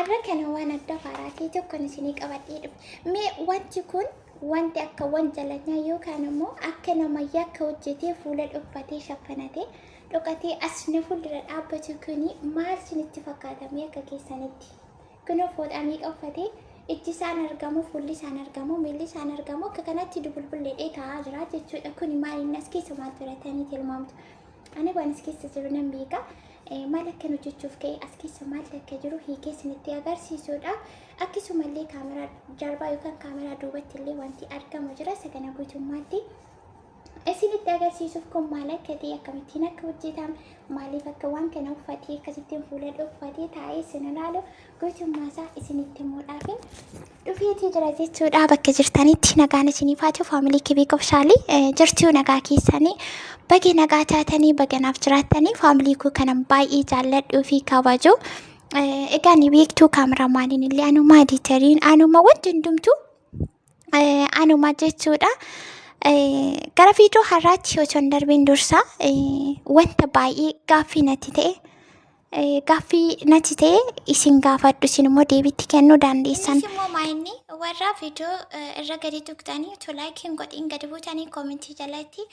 har'a kana waan adda faaraatee tokko isinii qabadhee dhufe. Mee wanti kun wanti akka wanjalanyaa yookaan immoo akka namayyaa akka hojjetee fuula dhuffatee shaffanatee dhokatee asna fuuldura dhaabbatu kuni maal isinitti fakkaatamee akka keessanitti? Kunoo fooxamii qoffatee ijji isaan argamu, fuulli isaan argamu, miilli isaan argamu akka kanatti dubulbulleedhee taa'aa jira jechuudha. Kuni maal inni as keessa maal turatanii tilmaamtu? Ani waan as keessa jiru nan beeka. Maal akka hojjechuuf ka'e as keessa maal akka jiru hiikee isinitti agarsiisuudha. Akkasumallee kaameraa jarbaa yookaan kaameraa duubatti illee wanti argamu jira. Isa kana guutummaatti isinitti agarsiisuuf kun maal akka ta'e akkamittiin akka hojjetamu maaliif akka waan kana uffatee akkasittiin fuula dhuffatee taa'ee isin ilaalu guutummaa isaa isinitti himuudhaaf dhufeetii jira jechuudha. Bakka jirtanitti nagaan isiniif haa ta'u faamilii kibii qofshaalii jirtuu nagaa keessanii baga nagaa taatanii baga naaf jiraattanii faamilii koo kanan baay'ee jaalladhuu fi kabaju. Egaa ni beektuu kaameraamaaniin illee anuma editariin anuma wanti hundumtuu anuma jechuudha. Gara viidiyoo har'aatti osoo hin darbiin dursa wanta baay'ee gaaffii natti ta'e isin gaafadhu isin immoo deebiitti kennuu dandeessan. Isin immoo maayinni warra viidiyoo irra gadi tuqxanii utuu laayikiin godhiin gadi buutanii koomentii jalatti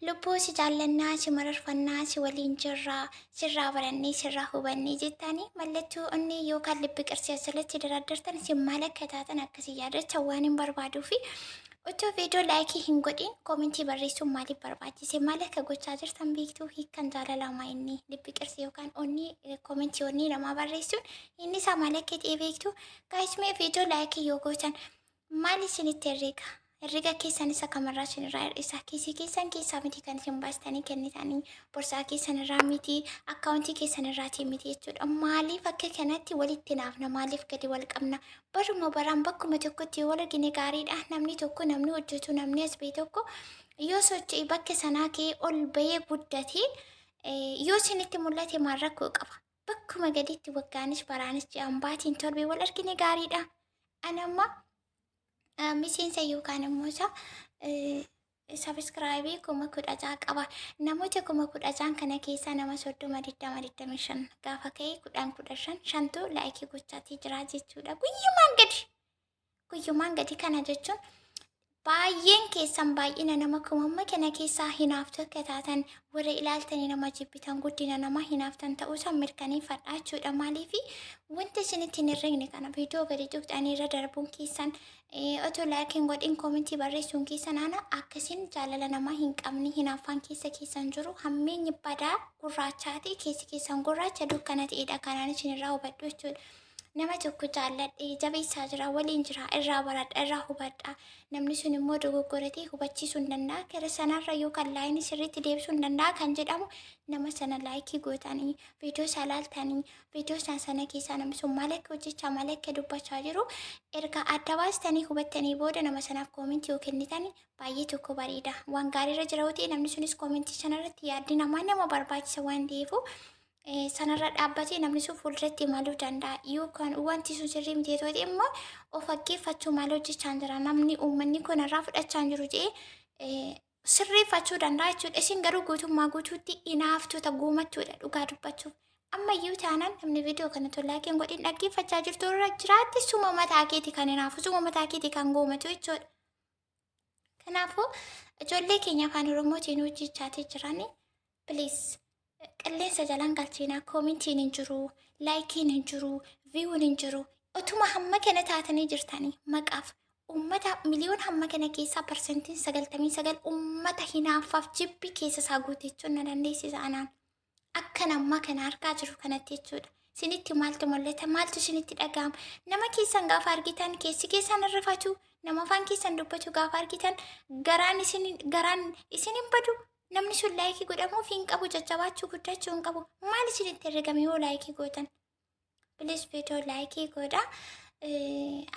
lubbuu si jaallannaa si mararfannaa si waliin jirraa sirraa barannee sirraa hubannee jettanii mallattoo onnee yookaan lubbi qirsi asirratti daradartan isin maal akka taatan akkasii yaadachaa waan hin barbaaduu Otoo viidiyoo laayikii hin godhin koomentii barreessuun maaliif barbaachise? Maal akka gochaa jirtan beektuu hiikkan jaalalamaa inni lubbi qirsi yookaan onni koomentii onni namaa barreessuun inni isaa maal akka ta'e beektuu? Gaayismee viidiyoo laayikii yoo gootan maal isinitti herreega? Herreega keessan isa kamarraa isinirraa hir'isa. Kiisii keessan keessaa miti kan isin baastanii kennitanii borsaa keessan irraa miti akkaawuntii keessan irraatii miti jechuudha. Maaliif akka kanatti walitti naafna? Maaliif gadi wal qabna? Baruma baraan bakkuma tokkotti yoo wal argine gaariidha. Namni tokko namni hojjetu namni as ba'e tokko yoo socho'e bakka sanaa ka'ee ol ba'ee guddatee yoo isinitti mul'ate maal rakkoo qaba? Bakkuma gaditti waggaanis baraanis ji'aan baatiin torbee wal argine gaariidha. Anamma miseensa yookaan immoo isa sabiskiraayibii 10,000 qaba. Namoota 10,000 kana keessaa nama 30-25 gaafa ka'e 10-15 shantu laayikii gochaatii jira jechuudha. Guyyumaan gadi kana jechuun baay'een keessan baay'ina nama kumamma kana keessaa hinaaftu akka taatan warra ilaaltanii nama jibbitan guddina nama hinaaftan ta'uusaa mirkaneeffadhaa jechuudha. Maaliif wanti isinitti hin herreegne kana viidiyoo gadi tuqxanii irra darbuun keessan otoo laayikiin godhin koomentii barreessuun keessan ana akkasiin jaalala namaa hin qabne hinaaffaan keessan jiru hammeenyi badaa gurraachaati keessi keessan gurraacha dukkana ta'edha kanaan isinirraa hubadhu jechuudha. Nama tokko jaalladhee jabeessaa jira waliin jira irraa baradha irraa hubadha namni sun immoo dogoggoratee hubachiisuu hin danda'a gara sanarra yookaan laayinii sirriitti deebisuu hin danda'a kan jedhamu nama sana laayikii gootanii viidiyoo isaa ilaaltanii viidiyoo sana keessaa namni sun maal akka hojjechaa maal akka dubbachaa jiru erga adda baastanii hubattanii booda nama sanaaf koomentii yoo kennitanii baay'ee tokko bareeda waan gaariirra jira ta'e namni sunis koomentii sanarratti yaaddi namaa nama barbaachisa waan ta'eefu sanarra dhaabbatee namni sun fuulduratti imaluu danda'a yookaan wanti sun sirrii miti ta'e immoo of dhaggeeffachuu maal hojjechaa jira namni uummanni kun irraa fudhachaa jiru jedhee sirreeffachuu danda'a jechuudha. Isin garuu guutummaa guutuutti hinaaftota goomachuudha dhugaa dubbachuuf. Ammayyuu taanaan namni viidiyoo kana laayikiin godhin dhaggeeffachaa jirtu irra jiraatti suma mataa keetii kan hinaafu suma mataa keetii kan goomatu jechuudha. Kanaafuu ijoollee keenya afaan Oromootiin hojjechaa jiranii please. Qilleensa jalaan galchina koomentiin hin jiru laayikiin hin jiru viiwuun hin jiru otuma hamma kana taatanii jirtanii maqaaf uummata miliyoon hamma kana keessaa parsentiin 99 uummata hinaaffaaf jibbi keessa isaa guute jechuun na dandeessisa anaan akka namma kana argaa jiru kanatti jechuudha. Isinitti maaltu mul'ata maaltu isinitti dhaga'ama nama keessan gaafa argitan keessi keessan rifatu nama afaan keessan dubbatu gaafa argitan garaan isin hin badu. Namni sun laayikii godhamuuf hin qabu jajjabaachuu guddachuu hin qabu maal isinitti herregame yoo laayikii gootan bilis viidiyoo laayikii godha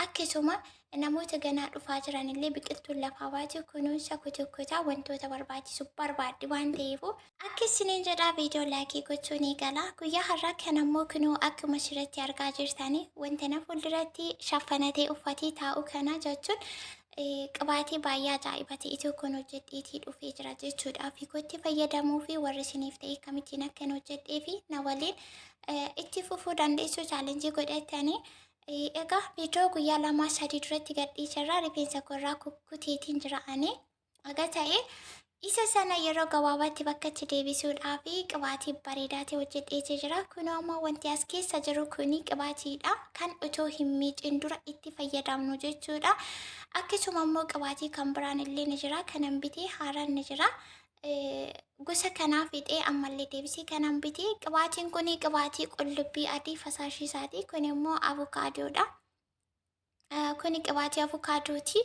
akkasuma namoota ganaa dhufaa jiran illee biqiltuun lafaa baatu kunuunsa kutukkutaa wantoota barbaachisu barbaaddi waan ta'eef akka isiniin jedhaa viidiyoo laayikii gochuun eegala guyyaa har'aa kan ammoo kunuu akkuma asirratti argaa jirtanii wanta na fuulduratti shaffanatee uffatee taa'u kana jechuun qabaatee baay'ee ajaa'iba ta'e tokkoon hojjedheetii dhufee jira jechuudha. Fiigootti fayyadamuu fi warri isiniif ta'e kamittiin akka hin hojjedhee fi na waliin itti fufuu dandeessu chaalenjii godhatanii Egaa viidiyoo guyyaa lama sadii duratti gadhiisarraa rifeensa korraa kukkuteetiin jira'anii aga ta'e isa sana yeroo gabaabaatti bakka itti deebisuudhaaf qibaatii bareedaa ta'e hojjedheetii jira. Kunoo ammoo wanti as keessa jiru kuni qibaatiidha. Kan otoo hin miicin dura itti fayyadamnu jechuudha. Akkasuma immoo qibaatii kan biraan illee ni jira. Kanan bitee haaraan ni jira. Gosa kanaa fixee ammallee deebisee kanan bitee qibaatiin kuni qibaatii qullubbii adii fasaashii isaati. Kun immoo avokaadoodha. Kuni qibaatii avokaadooti.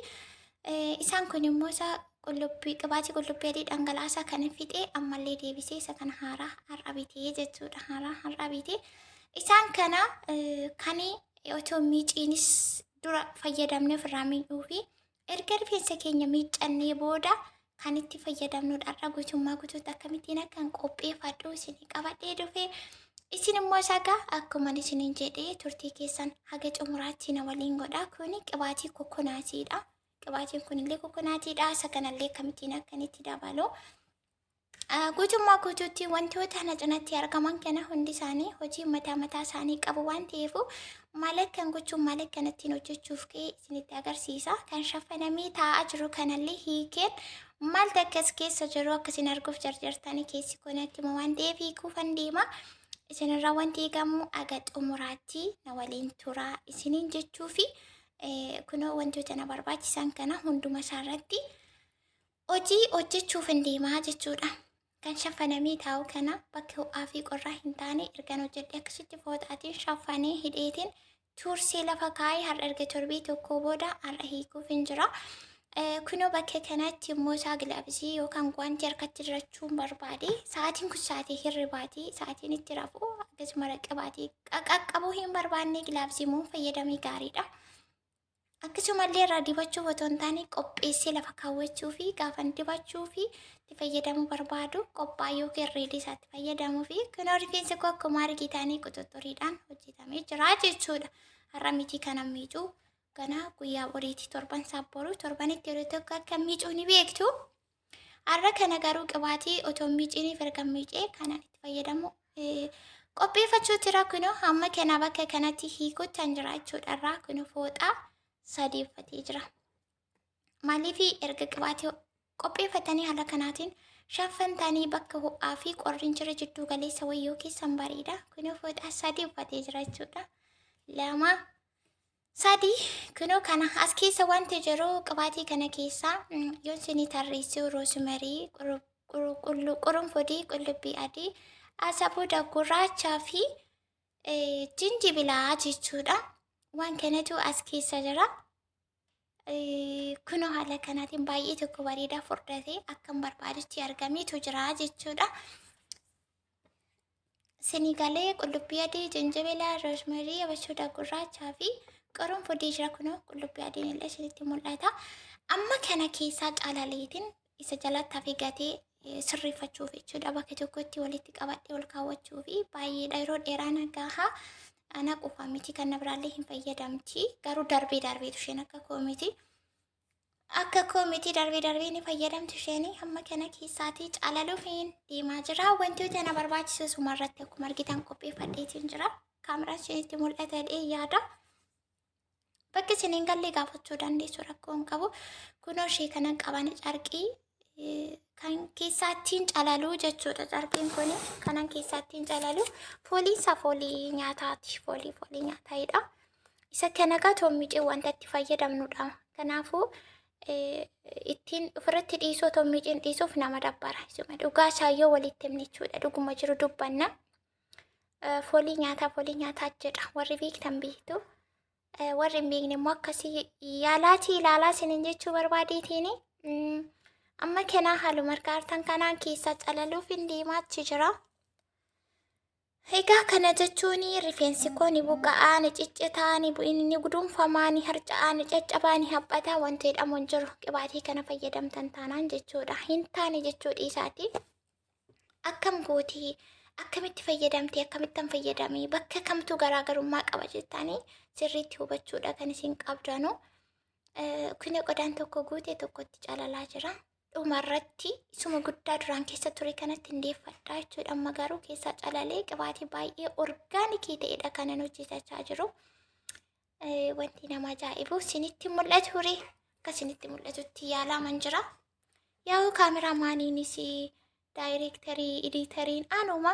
Isaan kun immoo isa qibaatii qullubbii adii dhangalaasaa kana fixee ammallee deebisee isa kana har'a bitee jechuudha. Har'a bitee isaan kana kan otoo miiciinis dura fayyadamne ofirraa miidhuu fi erga rifeensa keenya miiccannee booda kan itti fayyadamnudha. Har'a guutummaa guutuutti akkamittiin akkan qopheeffadhu isinii qabadhee dhufe. Isin immoo sagaa akkuma isiniin jedhee turtii keessan haga xumuraatti na waliin godha. Kuni qibaatii kokkonaatiidha. Qibaatiin kunillee kokkonaatiidha. Isa kanallee akkamittiin akkan itti dabalu. Guutummaa guutuutti wantoota na cinatti argaman kana hundi isaanii hojii mataa isaanii qabu waan ta'eef maal akkan gochuun maal akkan ittiin hojjechuuf ka'e isinitti agarsiisa. Kan shafanamee taa'aa jiru kanallee hiikeen maal takkas keessa jiru akkasiin arguuf jarjartanii keessi kun akkuma waan ta'eef hiikuufan deema. Isinirraa wanti eegamu aga xumuraatti na waliin turaa isiniin jechuu fi kunoo wantoota na barbaachisan kana hunduma isaarratti hojii hojjechuuf hin deemaa jechuudha. Kan shafanamee taa'u kana bakka ho'aa fi qorraa hin taane ergan hojjedhe akkasitti fooxaatiin shafanee hidheetiin tuursee lafa kaa'ee har'a erga torbii tokko booda har'a hiikuuf hin jira. Kunoo bakka kanatti immoo isaa gilaabsii yookaan guwaantii harkatti dirachuun barbaade. Sa'aatiin kun sa'aatii hirribaati. Sa'aatiin itti rafu akkasuma qaqqabaatii qaqqabuu hin barbaanne gilaabsii immoo fayyadamee gaariidha. Akkasumallee irraa dibachuu otoo hin taane qopheessee lafa kaawwachuu fi gaafan dibachuu fi itti fayyadamuu barbaadu qophaa'ee yookiin reedii isaatti fayyadamuu fi kunoo rifeensa koo akkuma argitanii quxuxuriidhaan hojjetamee jira jechuudha. Har'a miti kanan miicuu ganaa guyyaa boriiti torban saabboru torbanitti yeroo tokko akka miicuu ni beektu. Har'a kana garuu qibaatii otoo miiciniif erga miicee kanan itti fayyadamu qopheeffachuu jira. Kunoo amma kana bakka kanatti hiikuutti jira jechuudha. Irraa kunoo fooxaa sadii uffatee jira. Maaliif erga qibaatii qopheeffatanii haala kanaatiin shaffantanii bakka ho'aa fi qorri jira jidduu galeessa wayyoo keessan bareeda. Kunoo fooxaa sadii uffatee jira jechuudha. Lama sadii kunoo kana as keessa wanti jiru qibaatii kana keessa yoo isinii tarreessuu roosmarii, qurunfudii, qullubbii adii, asabuuda gurraachaa fi jinjibilaa jechuudha. Waan kanatu as keessa jira. Kunoo haala kanaatiin baay'ee tokko bareedaa furdatee akkan barbaadutti argameetu jira jechuudha. Sinigalee qullubbii adii, jinjibila, roosmarii, asabuuda gurraachaa fi qurunfudii jira. Kunoo qullubbii adiin illee isinitti mul'ata. Amma kana keessaa calaleetiin isa jalatti hafe gatee sirreeffachuuf jechuudha. Bakka tokkotti walitti qabadhee ol kaawwachuu fi baay'eedha yeroo dheeraa nagahaa. Ana qofa miti kan na biraallee hin fayyadamti. Garuu darbeetu isheen akka koomiti. Akka koomiti darbee ni fayyadamti isheen. Amma kana keessaatii calaluuf hin deemaa jira. Wantoota na barbaachisu sumarratti akkuma argitan qopheeffadheetiin jira. Kaameraan isinitti mul'ata yaada. Bakki isiniin gallee gaafachuu dandeessu rakkoo hin qabu. Kunoo ishee kana qaban carqii kan keessaattiin calaluu jechuudha. Carqiin kun kanan keessaattiin calalu foolii nyaataati. Foolii nyaataadha. Isa kana gatoo miicee wanta itti fayyadamnudha. Kanaafuu ittiin ofirratti dhiisuu otoo miiceen dhiisuuf nama dabbara. Isuma dhugaa shaayyoo walitti himne jechuudha. Dhuguma jiru dubbanna. Foolii nyaataa jedha. Warri beektan beektu. Warri hin beekne immoo akkasii yaalaati ilaalaa isiniin jechuu barbaadeetiin. Amma kana haaluma harkaan kanaan keessa calaluuf hin deemaachi jira. Egaa kana jechuun rifeensi koo ni buqqa'aa, ni ciccitaa, ni gudunfamaa, ni harca'aa, ni caccabaa, ni haphataa wanti jedhamu hin jiru. Qibaatii kana fayyadamtan taanaan jechuudha. Hin taane jechuudha isaati. Akkam gootii, akkamitti fayyadamtee, akkamittan fayyadamee, bakka kamtu garaagarummaa qaba jettanii sirriitti hubachuudha kan isin qabdanu. Kun qodaan tokko guutee tokkotti calalaa jira. Dhumarratti isuma guddaa duraan keessa ture kanatti hundeeffadhaa jechuudha. Amma garuu keessa calalee qibaatii baay'ee orgaanikii ta'edha kanan hojjetachaa jiru. wanti nama ajaa'ibu isinitti mul'atu ture. Akka isinitti mul'atutti yaalaman jira. Yaa'u kaameraamaaniinis daayireektarii editariin anuma.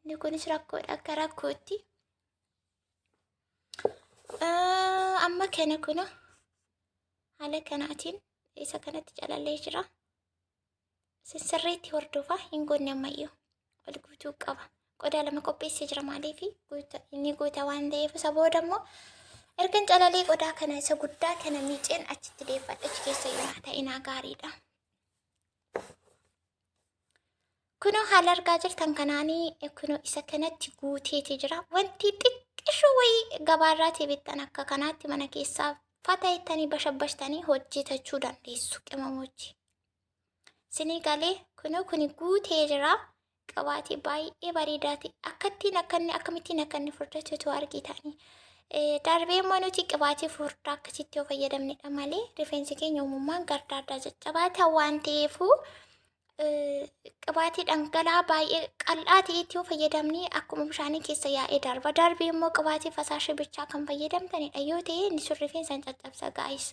Inni kunis rakkoodha akka rakkootti. Amma kana kuna haala kanaatiin isa kanatti calallee jira. Sirriitti hordofaa hin goone ammayyuu ol guutuu qaba. Qodaa lama qopheessee jira maaliif inni guuta waan ta'eef isa booda immoo ergan calalee qodaa kana isa guddaa kana miiceen achitti deeffadha achi keessa yoo ta'inaa gaariidha. Kunoo haala argaa jirtan kanaanii kunoo isa kanatti guuteeti jira. Wanti xiqqishu wayii gabaarraatii bittan akka kanaatti mana keessaa fataayittanii bashabbashtanii hojjetachuu dandeessu qimamochi. Sinii galee kunoo kuni guutee jira. Qabaatii baay'ee bareedaati. Akkamittiin akka inni furdatutu argitanii. Darbee immoo nuti qabaatii furdaa akkasitti yoo fayyadamnedha malee rifeensi keenya uumammaan gardaaddaa jajjabaata waan ta'eefuu qabaatii dhangala'aa baay'ee qal'aa ta'etti yoo fayyadamne akkuma bishaanii keessa yaa'ee darba. Darbee immoo qabaatii fasaashii bichaa kan fayyadamtanidha yoo ta'e inni sun rifeensa hin caccabsa gaa'is.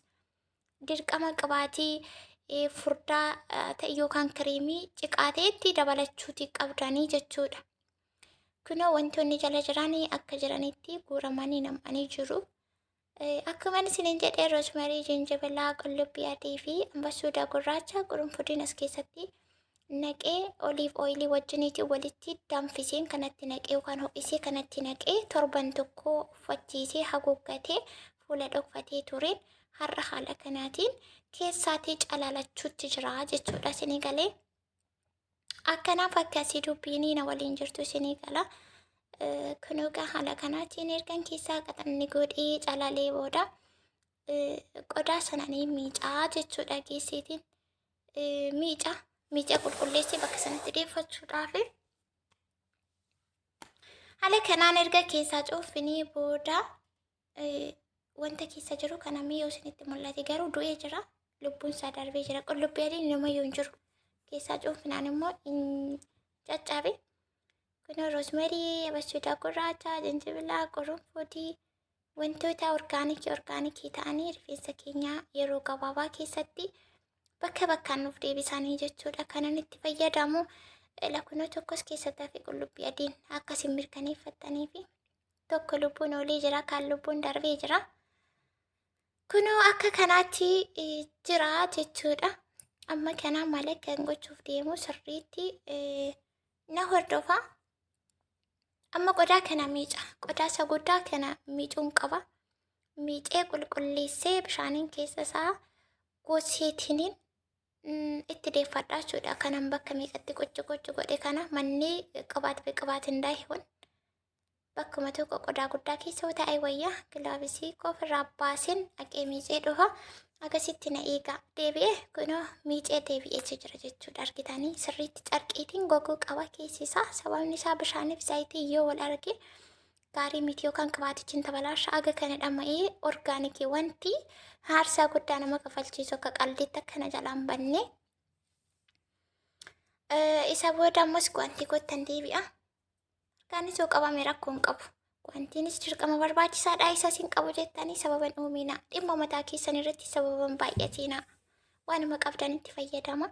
Dirqama qabaatii furdaa ta'e yookaan kireemii ciqaa ta'etti dabalachuuti qabdanii jechuudha. Kunoo wantoonni jala jiranii akka jiranitti guuramanii nam'anii jiru. Akkuma isiniin jedhee roosmarii, jinjibila, qullubbii adii fi ambasuuda gurraacha qurunfudiin as keessatti naqee oliif ooyilii wajjiniiti walitti danfiseen kanatti naqee yookaan ho'isee kanatti naqee torban tokko uffachiisee haguuggatee fuula dhokfatee tureen har'a haala kanaatiin keessaatii calalachuutti jira jechuudha. Isinii galee akkanaaf akkasii dubbiinii na waliin jirtu isinii gala. Kunuugaa haala kanaatiin ergan keessaa qaxanni godhee calalee booda qodaa sananii miicaa jechuudha. Geessiitiin miicaa qulqulleessee bakka sanatti deeffachuudhaaf haala kanaan erga keessaa cuunfinii booda wanta keessa jiru kana mi'oo isinitti mul'ate garuu du'ee jira. Lubbuun isaa darbee jira. Qullubbii adiin namayyuu hin jiru. Keessaa cuunfinaan immoo hin caccabe. Kunoo roosmarii, ambasuuda gurraacha, jinjibila, qurunfudii wantoota orgaanikii ta'anii rifeensa keenyaa yeroo gabaabaa keessatti bakka bakkaan nuuf deebisanii jechuudha. Kanan itti fayyadamu lakunoo tokkos keessatti hafe qullubbii adiin akkasiin mirkaneeffattanii fi tokko lubbuun oolee jira, kaan lubbuun darbee jira. Kunoo akka kanaatti jira jechuudha. Amma kana malee kan gochuuf deemu sirriitti na hordofa. Amma qodaa kana miica. Qodaa isa guddaa kana miicuun qaba. Miicee qulqulleessee bishaaniin keessa isaa goseetiniin itti deeffadhaa jechuudha. Kanan bakka miiqatti qochi godhe kana manni qabaat hundaa'e bakkuma tokko qodaa guddaa keessa yoo ta'e wayyaa gilaabisii ofirraa baaseen dhaqee miicee dhufa. Akkasitti na eegaa deebi'ee kunoo miicee deebi'ee jira jechuudha. Argitanii sirriitti carqiitiin goguu qaba keessi isaa. Sababni isaa bishaaniif zayitii yoo wal arge gaarii miti yookaan qabaatichi tabalaasha aga kana dhama'ee orgaanikii wanti haarsaa guddaa nama kafalchiisu akka qalliitti akkana jalaan banne. Isa booda ammas wanti kottan deebi'a. Harkaanis yoo qabame rakkoo hin qabu. Wantiinis dirqama barbaachisaadha isa siin qabu jettanii sababan uumina dhimma mataa keessan irratti sababan baay'atina waanuma qabdanitti fayyadama.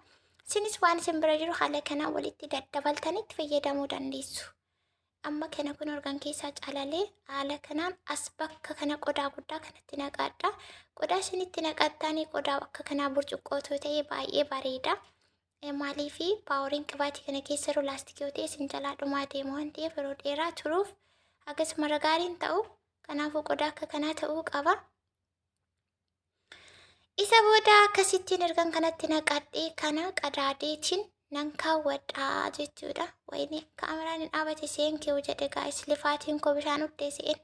Isinis waan isin bira jiru haala kanaa walitti daddabaltanii itti fayyadamuu dandeessu. Amma kana kun organ keessaa calalee haala kanaan as bakka kana qodaa guddaa kanatti naqadha. Qodaa isinitti naqattanii qodaa akka kanaa burcuqqootu ta'ee baay'ee bareeda. Maaliifi paaworiin qibaatii kana keessa jiru laastikii yoo ta'e isin jalaa dhumaa deemu waan ta'eef yeroo dheeraa turuuf akkasuma gaariin ta'u. Kanaafuu qodaa akka kanaa ta'uu qaba. Isa booda akkasittiin ergan kanatti naqadhee kana qadaadeetiin nan kaawwadhaa jechuudha. Wayne kaameraan hin dhaabate seen kee jedhe gaa'is lifaatiin koo bishaan uddee se'en.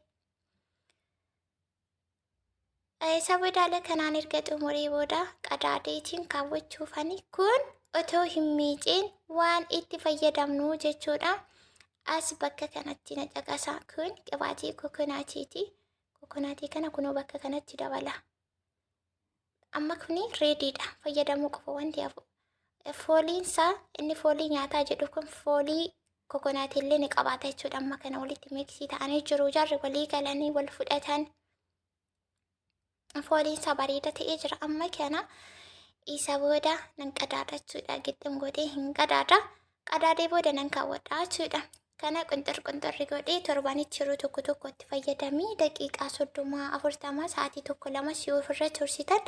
Isa booda haala kanaan erga xumurii booda qadaadeetiin kaawwachuufani kun otoo hin miiceen waan itti fayyadamnu jechuudha. As bakka kanatti na caqasa kun qibaatii kokonaatiiti. Kokonaatii kana kunoo bakka kanatti dabala. Amma kuni reediidha. Fayyadamuu qofa wanti hafu. Fooliinsaa inni foolii nyaataa jedhu kun foolii kokonaatillee ni qabaata jechuudha. Amma kana walitti miksii ta'anii jiru. Jarri walii galanii wal fudhatan. Fooliinsa bareeda ta'ee jira. Amma kana isa booda nan qadaada jechuudha. Gixxum godhee hin qadaada. Qadaadee booda nan kaawwadha jechuudha. Kana qunxurri godhee torbanitti yeroo tokko tokko itti fayyadamii daqiiqaa 30 40 sa'aatii tokko lama si ofirra tursitan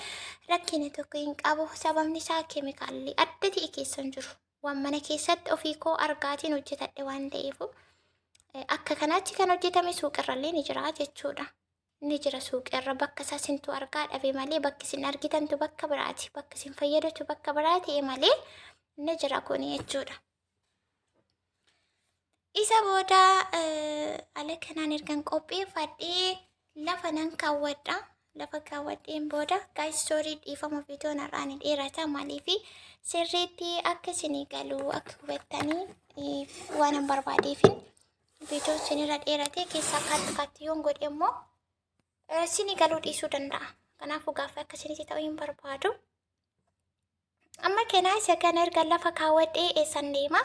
rakkina tokko hin qabu. Sababni isaa keemikaalli adda ta'e keessa hin jiru. Waan mana keessatti ofii koo argaatiin hojjetadhe waan ta'eef akka kanaatti kan hojjetame suuqirrallee ni jira jechuudha. Ni jira suuqirra bakka isaa sintu argaa dhabe malee bakki isin argitantu bakka biraati. Bakka isin fayyadatu bakka biraa ta'e malee ni jira kuni jechuudha. Isa booda ala kanaan ergan qopheeffadhee lafa nan kaawwadha. Lafa kaawwadheen booda gaayis soorii dhiifama viidiyoon har'aan dheerata maaliif sirriitti akka isinii galu akka hubattanii waan hin barbaadeef viidiyoon isinirra dheerate keessaa kaatti yoon godhe immoo isinii galuu dhiisuu danda'a. Kanaafuu gaafa akka isinitti ta'uu hin barbaadu. Amma kanaa isa kana erga lafa kaawwadhee eessan deema.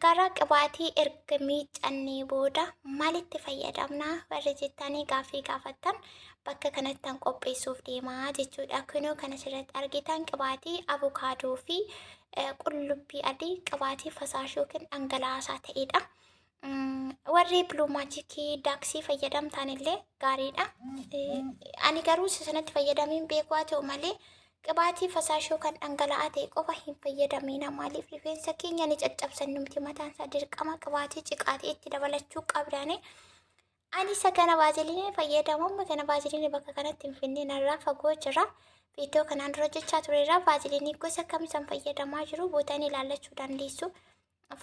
Gara qibaatii erga miiccannee booda maalitti fayyadamna warri jettanii gaaffii gaafattan bakka kanattan qopheessuuf deemaa jechuudha. Kunoo kan asirratti argitan qibaatii avukaadoo fi qullubbii adii qibaatii fasaashii yookiin dhangala'aasaa ta'edha. Warri bluu maajikii daaksii fayyadamtan illee gaariidha. Ani garuu sanatti fayyadamiin beeku haa ta'u malee qibaatii fasaashii kan dhangala'aa ta'e qofa hin fayyadamina. Maaliif rifeensa keenya ni caccabsan numti mataan isaa dirqama qibaatii ciqaatii itti dabalachuu qabdani. Ani isa kana baaziliinii fayyadamu. Amma kana baaziliinii bakka kanatti hin finne narraa fagoo jira. Viidiyoo kanaan dura jechaa tureerra baaziliinii gosa kamisan fayyadamaa jiru bootanii ilaallachuu dandeessu.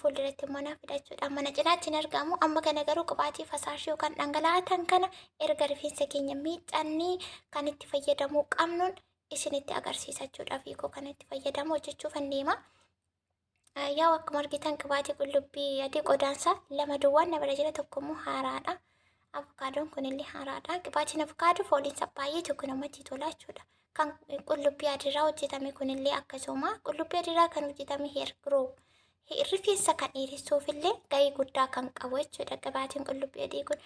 Fuulduratti immoo naaf fidachuudha. Mana cinaatti hin argamu. Amma kana garuu qibaatii fasaashii kan dhangala'aa kana erga rifeensa keenya miiccannee kan itti fayyadamuu qabnuun isinitti agarsiisachuudhaaf hiikoo kanatti fayyadamu hojjechuuf hin deema. Yaa akkuma argitan qibaatii qullubbii adii qodaansa lama duwwaan na bira jira, tokko immoo har'aadha. Avokaadoon kunillee har'aadha. Qibaatiin avokaadoo fooliinsa baay'ee tokko namatti tola jechuudha. Kan qullubbii adiirraa hojjetame kunillee akkasuma qullubbii adiirraa kan hojjetame heer giroo rifeensa kan dheeressuuf illee gahee guddaa kan qabu jechuudha. Qibaatiin qullubbii adii kun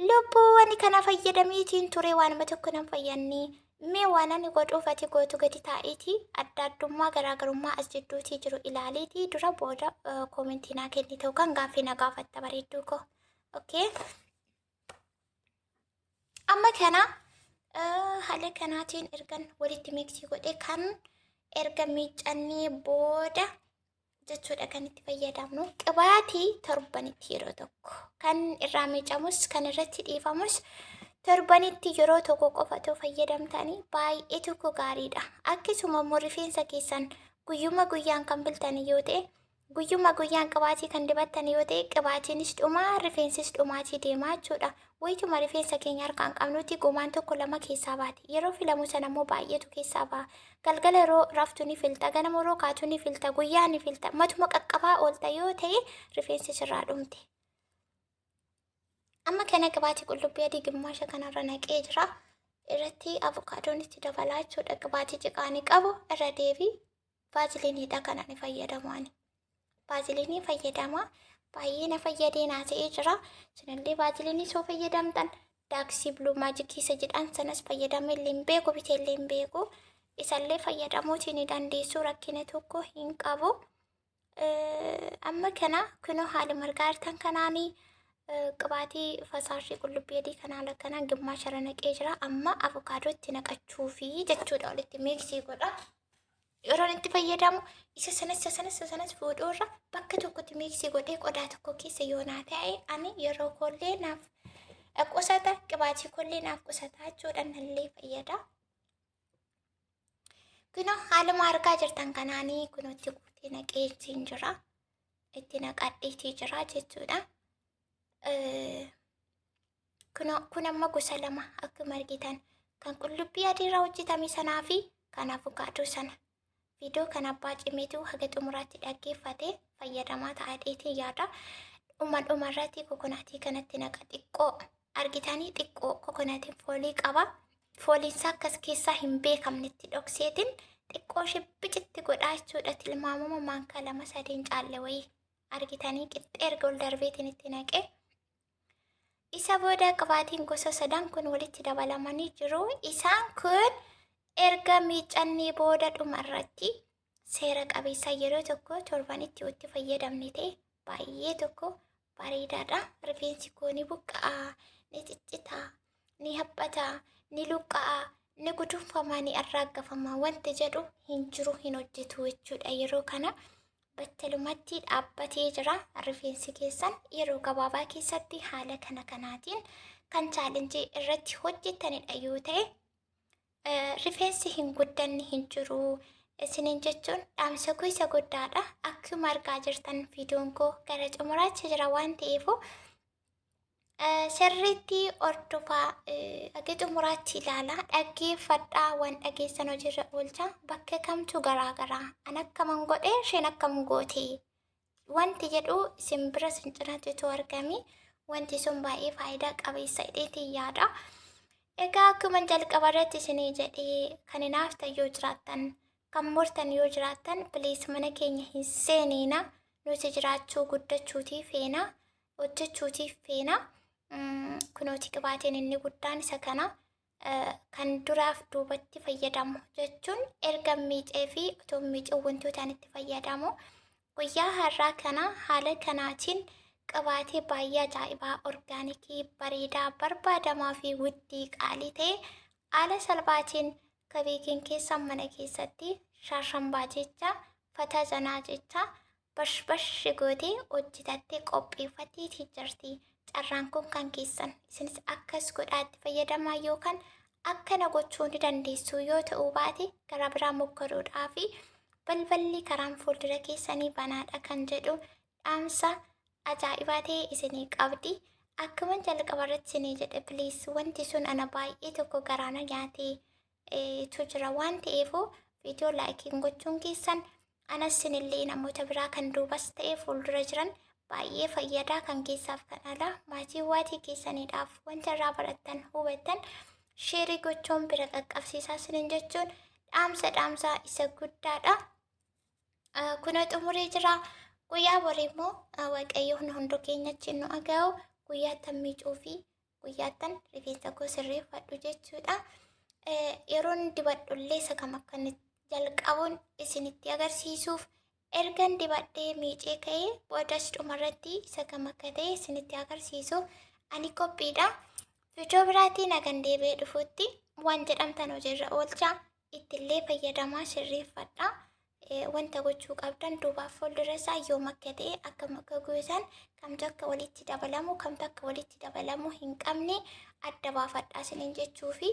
lubbuuwwan kana fayyadameetiin ture waanuma tokko nan fayyannee. Mee waan ani godhuuf ati gootu gadi taa'eeti adda addummaa garaagarummaa as jidduutii jiru ilaaleetii dura booda koomentii naa kennitu yookaan gaaffii na gaafatta bareedduu koo. Okay. Amma kana haala kanaatiin ergan walitti miksii godhe kan erga miiccannee booda jechuudha kan itti fayyadamnu. Qibaatii torbanitti yeroo tokko kan irraa miiccamus kan irratti dhiifamus torbanitti yeroo tokko qofatu fayyadamtanii baay'ee tokko gaariidha. Akkasuma immoo rifeensa keessan guyyuma guyyaan kan biltan yoo ta'e guyyuma guyyaan qibaatii kan dibattan yoo ta'e qibaatiinis dhumaa rifeensis dhumaatii deemaa jechuudha. Wayituma rifeensa keenya harkaan qabnutti gumaan tokko lama keessaa baati. Yeroo filamu sana immoo baay'eetu keessaa ba'a. Galgala yeroo raftu ni filta, ganama yeroo kaatu ni filta, guyyaa ni filta. Matuma qaqqabaa oolta yoo ta'e rifeensi sirraa dhumte. Amma kana qibaatii qullubbii adii gimmaasha kanarra naqee jira. Irratti avokaadoon itti dabalaa jechuudha. Qibaatii ciqaanii qabu irra deebii vaaziliiniidha kana ni fayyadamu ani. Vaaziliinii fayyadama. Baay'ee na fayyadee naa ta'ee jira. Sinillee vaaziliinii soo fayyadamtan daaksii bluu maajikii isa jedhan sanas fayyadamee illee hin beeku bitee illee hin beeku. Isallee fayyadamuutii ni dandeessu rakkina tokko hin qabu. Amma kana kunoo haala margaartan kanaanii qibaatii fasaashii qullubbii adii kanaan akkanaan gimmaasharra naqee jira. Amma avokaadootti naqachuufi jechuudha walitti miksii godha. Yeroo itti fayyadamu isa sanas fuudhuurra bakka tokkotti miksii godhee qodaa tokko keessa yoo naa ta'e ani yeroo kollee naaf qusata qibaatii kollee naaf qusata jechuudha nallee fayyada. Kunoo haaluma argaa jirtan kanaanii kunoo itti guutee naqeetiin jira. Itti naqadheetii jira jechuudha. Kun amma gosa lama akkuma argitan kan qullubbii adiirraa hojjetame sanaa fi kan avokaadoo sana. Viidiyoo kana abbaa cimeetu haga xumuraatti dhaggeeffate fayyadamaa ta'aadheetii yaada. Dhumarratti kokonaatii kanatti naqa xiqqoo argitanii xiqqoo kokonaatiin foolii qaba. Fooliinsaa akkas keessaa hin beekamnetti dhokseetiin xiqqoo shibbicitti godhaa jechuudha. Tilmaamuma maankaa 2-3 caalle wayii argitanii qixxee erga ol darbeetiin itti naqee. Isa booda qibaatiin gosa sadan kun walitti dabalamanii jiru. Isaan kun erga miiccannee booda dhumarratti seera qabeessa yeroo tokko torbanitti itti fayyadamne ta'e baay'ee tokko bareedaadha. Rifeensi koo ni buqqa'aa, ni ciccitaa, ni haphataa, ni luqqa'aa, ni gudunfamaa, ni arraaggafamaa wanti jedhu hin jiru, hin hojjetu jechuudha. Yeroo kana battalumatti dhaabbatee jira. Rifeensi keessan yeroo gabaabaa keessatti haala kanaatiin kan chaalenjii irratti hojjetanidha yoo ta'e rifeensi hin guddanne hin jiru. Isiniin jechuun dhaamsa koo isa guddaadha. Akkuma argaa jirtan viidiyoon koo gara xumuraatti jira waan ta'eef sirriitti hordofaa aga xumuraatti ilaalaa, dhaggeeffadhaa, waan dhageessan hojiirra oolchaa. Bakka kamtu garaagaraa an akkaman godhee isheen akkam goote wanti jedhu isin bira sin cinaatu argami. Wanti sun baay'ee faayidaa qabeessa hidheetiin yaada. Egaa akkuma jalqaba irratti isinii jedhee kan hinaaf ta'uu jiraattan kan murtan yoo jiraattan please mana keenya hin seenina. Nuti jiraachuu guddachuutiif feena, hojjechuutiif feena. Kunooti qibaatiin inni guddaan isa kana kan duraaf duubatti fayyadamu jechuun erga miicee fi otoo miicuu wantootaan itti fayyadamu. Guyyaa har'aa kana haala kanaatiin qibaatii baay'ee ajaa'ibaa, orgaanikii, bareedaa, barbaadamaa fi wuddii qaalii ta'e haala salphaatiin kabeekiin keessan mana keessatti shaashambaa jecha fataa zanaa jecha bashbash gootee hojjetattee qopheeffatteetii jirti. Carraan kun kan keessan isinis akkas godhaatti fayyadamaa yookaan akkana gochuu ni dandeessu. Yoo ta'uu baate karaa biraa mokkoruudhaa fi balballi karaan fuuldura keessanii banaadha kan jedhu dhaamsa ajaa'ibaa ta'e isinii qabdi. Akkuma jalqaba irratti isinii jedhe please wanti sun ana baay'ee tokko garaana nyaatee jira waan ta'eef viidiyoo laayikiin gochuun keessan anas isinillee namoota biraa kan duubas ta'e fuuldura jiran baay'ee fayyadaa kan keessaaf kan alaa maatii waatii keessaniidhaaf wanta irraa barattan hubattan sheerii gochuun bira qaqqabsiisaa isiniin jechuun dhaamsa isa guddaadha. Kuna xumuree jira. Guyyaa borii immoo waaqayyoon hundi keenyachi nu aga'u guyyaattan miicuu fi guyyaattan rifeensa koo sirreeffadhu jechuudha. Yeroon dibadhullee isa kam akka jalqabuun isinitti agarsiisuuf ergan dibadhee miicee ka'ee boodas dhumarratti isa kam akka ta'e isinitti agarsiisuuf ani qophiidha. Viidiyoo biraatiin hagan deebi'ee dhufuutti waan jedhamtan hojiirra oolchaa, ittillee fayyadamaa sirreeffadhaa. Wanta gochuu qabdan duubaaf fuuldura isaa yoom akka ta'e akkam akka gootan kamtu akka walitti dabalamu kamtu akka walitti dabalamuu hin qabne adda baafadhaa isiniin jechuu fi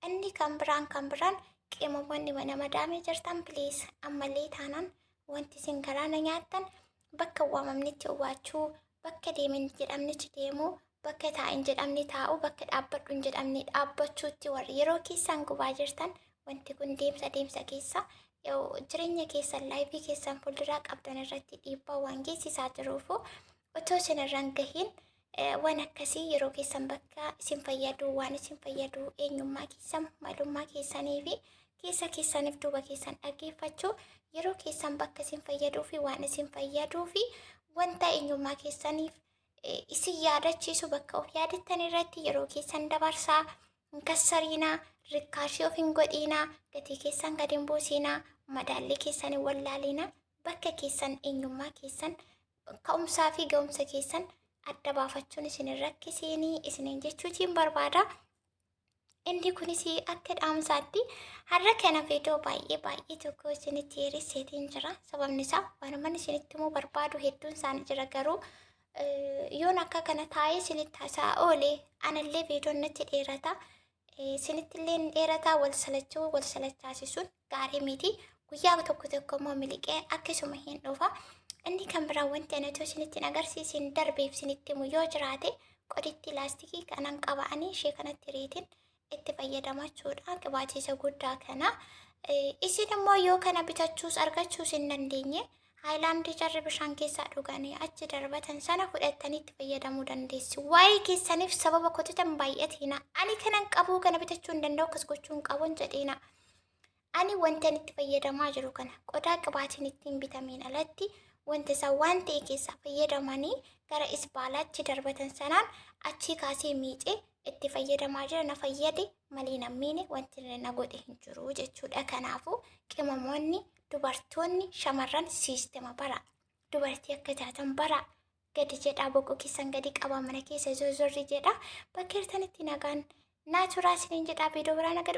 inni kan biraan qeemawwan mana madaamee jirtan please ammallee taanaan wanti isin garaana nyaattan bakka waamamnitti waachuu, bakka deemin jedhamnitti deemuu, bakka taa'in jedhamni taa'uu, bakka dhaabbadhuun jedhamni dhaabbachuutti warri yeroo keessan gubaa jirtan wanti kun deemsa keessa jireenya keessan laayifii keessan fuulduraa qabdan irratti dhiibbaa waan geessisaa jiruufu otoo isin irraan gahiin waan akkasii yeroo keessan bakka isin fayyadu waan isin fayyadu eenyummaa keessan maalummaa keessanii fi keessa keessaniif duuba keessan dhaggeeffachuu yeroo keessan bakka isin fayyaduu fi waan isin fayyaduu fi wanta eenyummaa keessaniif isin yaadachiisu bakka of yaadattan irratti yeroo keessan dabarsaa. Hin kassariinaa, rikkaashii of hin godhiinaa, gatii keessan gad hin buusinaa, madaalli keessan hin wallaalinaa, bakka keessan eenyummaa keessan ka'umsaa fi ga'umsa keessan adda baafachuun isin rakkiseenii isiniin jechuutiin barbaada. Inni kunis akka dhaamsaatti har'a kana viidiyoo baay'ee tokko isinitti hiriseetiin jira. Sababni isaa waanuma isinitti himuu barbaadu hedduun isaanii jira garuu yoon akka kana taa'ee isinitti haasaa oolee anallee viidiyoon natti dheerata. Isinittillee dheerataa wal salachaasisuun gaarii miti. Guyyaa tokko immoo miliqee akkasuma hin dhufa. Inni kan biraa wanti ani isinitti agarsiisin darbeef isinitti himu yoo jiraate qoditti laastikii kanan qaba'anii ishee kanatti reetiin itti fayyadamachuudha. Qibaatiisa guddaa kana isin immoo yoo kana bitachuus argachuus hin dandeenye haayilaandii jarri bishaan keessaa dhuganii achi darbatan sana fudhattanii itti fayyadamuu dandeessu. Waa'ee keessaniif sababa kotitan baay'atina. Ani kanan qabu kana bitachuu hin danda'u akkas gochuu hin qabuun jedheena. Ani wantan itti fayyadamaa jiru kana qodaa qibaatiin ittiin bitamiin alatti wanta isa waan ta'e keessaa fayyadamanii gara isbaalaatti darbatan sanaan achi kaasee miicee itti fayyadamaa jira. Na fayyade malee nammiine wanti na godhe hin jiru jechuudha. Kanaafuu qimamoonni dubartoonni shamarran siistema bara. Dubartii akka taatan bara. Gadi jedhaa boqoo keessan gadi qaba mana keessa zozorri jedha. Bakka jirtanitti nagaan naaturaa isiniin jedhaa. Viidiyoo biraa nagaa